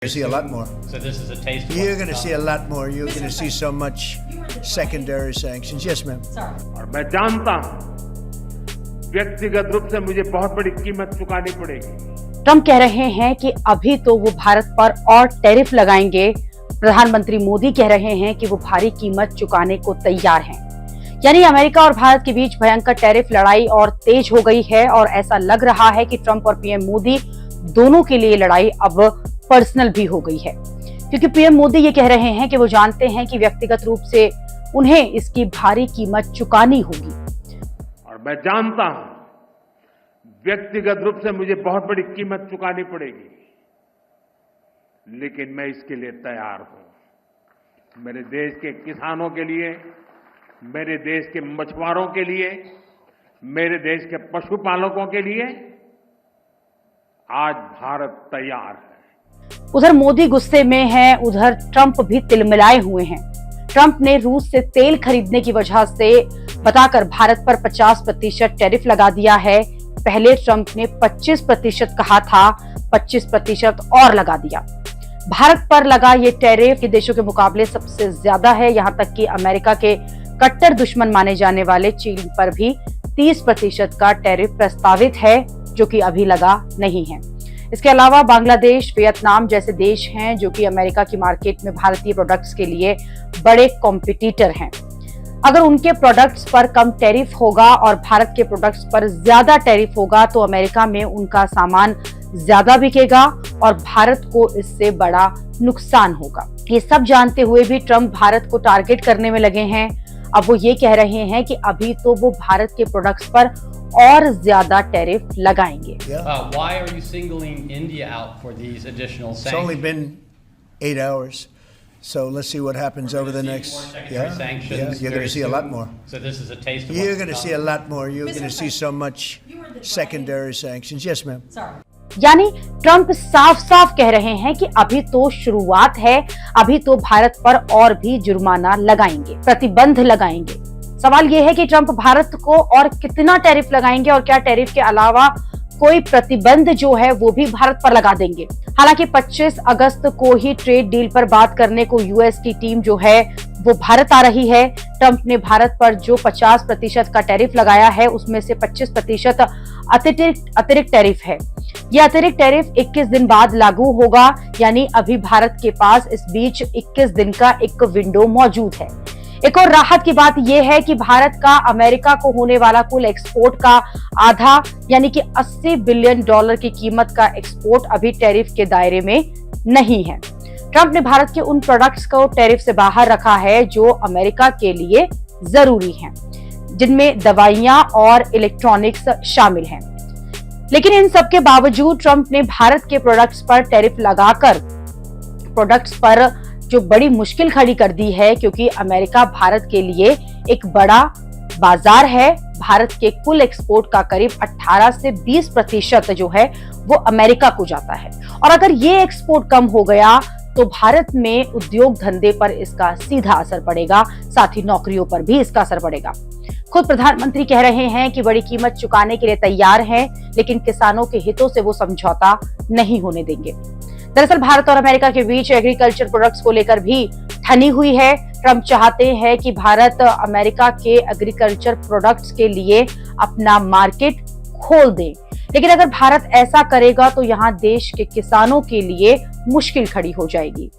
See a lot more. So this is a taste of You're going to see a lot more. You're going to see so much secondary sanctions. Yes, ma'am. और मैं जानता हूं व्यक्तिगत रूप से मुझे बहुत बड़ी कीमत चुकानी पड़ेगी। ट्रंप कह रहे हैं कि अभी तो वो भारत पर और टैरिफ लगाएंगे। प्रधानमंत्री मोदी कह रहे हैं कि वो भारी कीमत चुकाने को तैयार हैं। यानी अमेरिका और भारत के बीच भयंकर टैरिफ लड़ाई और तेज हो गई है और ऐसा लग रहा है कि ट्रंप और पीएम मोदी दोनों के लिए लड़ाई अब पर्सनल भी हो गई है, क्योंकि पीएम मोदी ये कह रहे हैं कि वो जानते हैं कि व्यक्तिगत रूप से उन्हें इसकी भारी कीमत चुकानी होगी। और मैं जानता हूं व्यक्तिगत रूप से मुझे बहुत बड़ी कीमत चुकानी पड़ेगी, लेकिन मैं इसके लिए तैयार हूं। मेरे देश के किसानों के लिए, मेरे देश के मछुआरों के लिए, मेरे देश के पशुपालकों के लिए आज भारत तैयार है। उधर मोदी गुस्से में हैं, उधर ट्रंप भी तिलमिलाए हुए हैं। ट्रंप ने रूस से तेल खरीदने की वजह से बताकर भारत पर 50% टैरिफ लगा दिया है। पहले ट्रंप ने 25% कहा था, 25% और लगा दिया। भारत पर लगा ये टैरिफ के देशों के मुकाबले सबसे ज्यादा है। यहां तक कि अमेरिका के कट्टर दुश्मन माने जाने वाले चीन पर भी 30% का टैरिफ प्रस्तावित है, जो कि अभी लगा नहीं है। इसके अलावा बांग्लादेश, वियतनाम जैसे देश हैं जो कि अमेरिका की मार्केट में भारतीय प्रोडक्ट्स के लिए बड़े कॉम्पिटिटर हैं। अगर उनके प्रोडक्ट्स पर कम टैरिफ होगा और भारत के प्रोडक्ट्स पर ज्यादा टैरिफ होगा तो अमेरिका में उनका सामान ज्यादा बिकेगा और भारत को इससे बड़ा नुकसान होगा। ये सब जानते हुए भी ट्रंप भारत को टारगेट करने में लगे हैं। अब वो ये कह रहे हैं कि अभी तो वो भारत के प्रोडक्ट्स पर और ज्यादा टैरिफ लगाएंगे। Why are you singling India out for these additional sanctions? It's only been 8 hours, so let's see what happens over the next. Yeah, you're going to see a lot more. So this is a taste of You're going to see a lot more. You're going to see so much secondary sanctions. Yes, ma'am. यानी Trump साफ साफ कह रहे हैं कि अभी तो शुरुआत है, अभी तो भारत पर और भी जुर्माना लगाएंगे, प्रतिबंध लगाएंगे। सवाल यह है कि ट्रंप भारत को और कितना टैरिफ लगाएंगे और क्या टैरिफ के अलावा कोई प्रतिबंध जो है वो भी भारत पर लगा देंगे। हालांकि 25 अगस्त को ही ट्रेड डील पर बात करने को यूएस की टीम जो है वो भारत आ रही है। ट्रंप ने भारत पर जो 50% का टैरिफ लगाया है उसमें से 25% अतिरिक्त टैरिफ है। यह अतिरिक्त टैरिफ 21 दिन बाद लागू होगा, यानी अभी भारत के पास इस बीच 21 दिन का एक विंडो मौजूद है। एक और राहत की बात यह है कि भारत का अमेरिका को होने वाला कुल एक्सपोर्ट का आधा यानी कि $80 बिलियन की कीमत का एक्सपोर्ट अभी टैरिफ के दायरे में नहीं है। ट्रंप ने भारत के उन प्रोडक्ट्स को टैरिफ से बाहर रखा है जो अमेरिका के लिए जरूरी हैं, जिनमें दवाइयां और इलेक्ट्रॉनिक्स शामिल हैं। लेकिन इन सब के बावजूद ट्रंप ने भारत के प्रोडक्ट्स पर टैरिफ लगाकर प्रोडक्ट्स पर जो बड़ी मुश्किल खड़ी कर दी है, क्योंकि अमेरिका भारत के लिए एक बड़ा बाजार है। भारत के कुल एक्सपोर्ट का करीब 18 से 20% जो है वो अमेरिका को जाता है और अगर ये एक्सपोर्ट कम हो गया तो भारत में उद्योग धंधे पर इसका सीधा असर पड़ेगा, साथ ही नौकरियों पर भी इसका असर पड़ेगा। खुद प्रधानमंत्री कह रहे हैं कि बड़ी कीमत चुकाने के लिए तैयार हैं, लेकिन किसानों के हितों से वो समझौता नहीं होने देंगे। दरअसल भारत और अमेरिका के बीच एग्रीकल्चर प्रोडक्ट्स को लेकर भी ठनी हुई है। ट्रंप चाहते हैं कि भारत अमेरिका के एग्रीकल्चर प्रोडक्ट्स के लिए अपना मार्केट खोल दे, लेकिन अगर भारत ऐसा करेगा तो यहाँ देश के किसानों के लिए मुश्किल खड़ी हो जाएगी।